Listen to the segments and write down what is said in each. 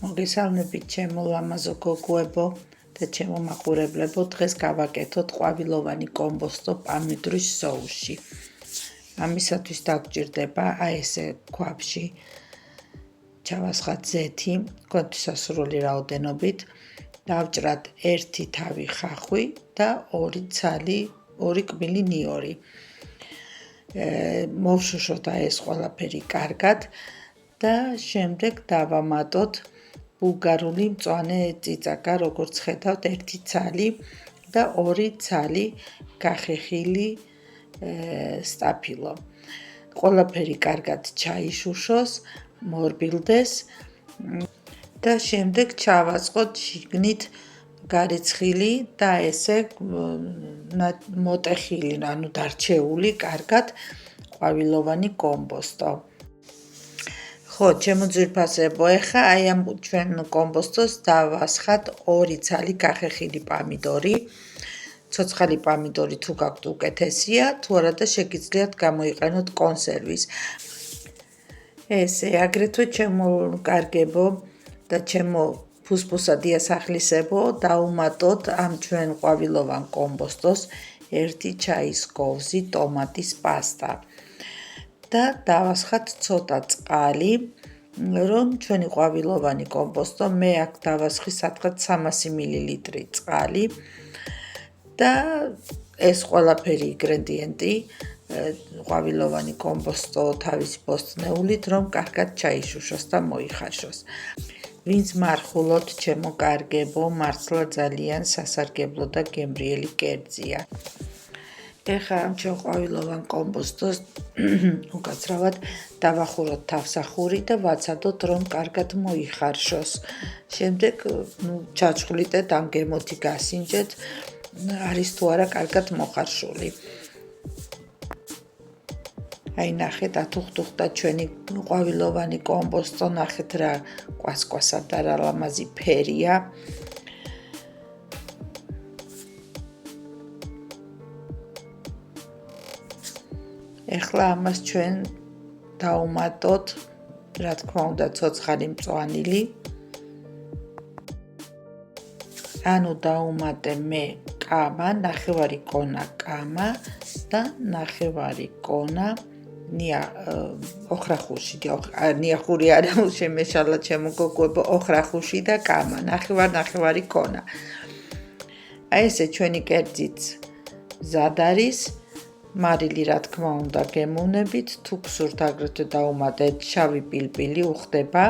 მოგესალმებით ჩემო ლამაზო გოგოებო და ჩემო მაყურებლებო, დღეს გავაკეთოთ ყვავილოვანი კომბოსტო პამიდრის სოუსი. ამისათვის დაგჭირდება ესე ქვაბში ჩავასხათ ზეთი, გვაქვს სასურველი რაოდენობით, დავჭრათ 1 თავი ხახვი და 2 ცალი, 2 კბილი ნიორი. მოვშუშოთ ეს ყველაფერი კარგად და შემდეგ დავამატოთ ბულგარული მწვანე წიწაკა, როგორც ხედავთ, 1 ცალი და 2 ცალი გახეხილი სტაფილო. ყველაფერი კარგად ჩაიშუშოს, მორბილდეს და შემდეგ ჩავაწყოთ შიგნით გარიცხილი და ესე მოტეხილი, ანუ დარჩეული კარგად ყვავილოვანი კომბოსტო. ხო, ჩემო ძვირფასებო, ეხა აი ამ ჩვენ კომბოსტოს დავასხათ 2 ცალი გახეხილი პამიდორი. ცოცხალი პამიდორი თუ გაქვთ უკეთესია, თუ არა და შეგიძლიათ გამოიყენოთ კონსერვის. ესე აგრეთვე ჩემო კარგებო და ჩემო ფუსფუსა დიასახლისებო, დავუმატოთ ამ ჩვენ ყვავილოვან კომბოსტოს 1 ჩაის კოვზი ტომატის პასტა. და დავასხათ ცოტა წყალი, რომ ჩვენი ყვავილოვანი კომბოსტო, მე აქ დავასხი სადღაც 300 მილილიტრი წყალი და ეს ყველაფერი ინგრედიენტი ყვავილოვანი კომბოსტო თავისი ბოსტნეულით, რომ კარგად ჩაიშუშოს და მოიხარშოს. ვინც მარხულობთ ჩემო კარგებო, მართლა ძალიან სასარგებლო და გემრიელი კერძია. ეხა ამ ჩვენ ყვავილოვან კომბოსტოს უკაცრავად დავახუროთ თავსახური და ვაცადოთ, რომ კარგად მოიხარშოს. შემდეგ ჩაჩხვლიტეთ, ამ გემოთი გასინჯეთ, არის თუ არა კარგად მოხარშული. აი ნახეთ, ათუხტუხტა ჩვენი ყვავილოვანი კომბოსტო, ნახეთ რა კვასკვასა და რა ლამაზი ფერია. ეხლა ამას ჩვენ დავუმატოთ, რა თქმა უნდა, ცოცხალი მწვანილი. ანუ დავუმატე მე კამა, ნახევარი კონა კამა და ნახევარი კონა ოხრახუში, ნიახური არა, შემეშალა ჩემო გოგოებო, ოხრახუში და კამა, ნახევარი კონა. აი ესე ჩვენი კერძიც მზად არის. მარილი რა თქმა უნდა გემოვნებით, თუ გსურთ აგრეთვე დავუმატეთ შავი პილპილი, უხდება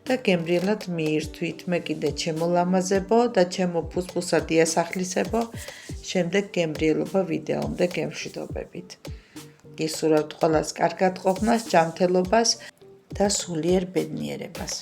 და გემრიელად მიირთვით. მე კიდე ჩემო ლამაზებო და ჩემო ფუსფუსა დიასახლისებო, შემდეგ გემრიელობა ვიდეომდე გემშვიდობებით. გისურვებთ ყველას კარგად ყოფნას, ჯანმრთელობას და სულიერ ბედნიერებას.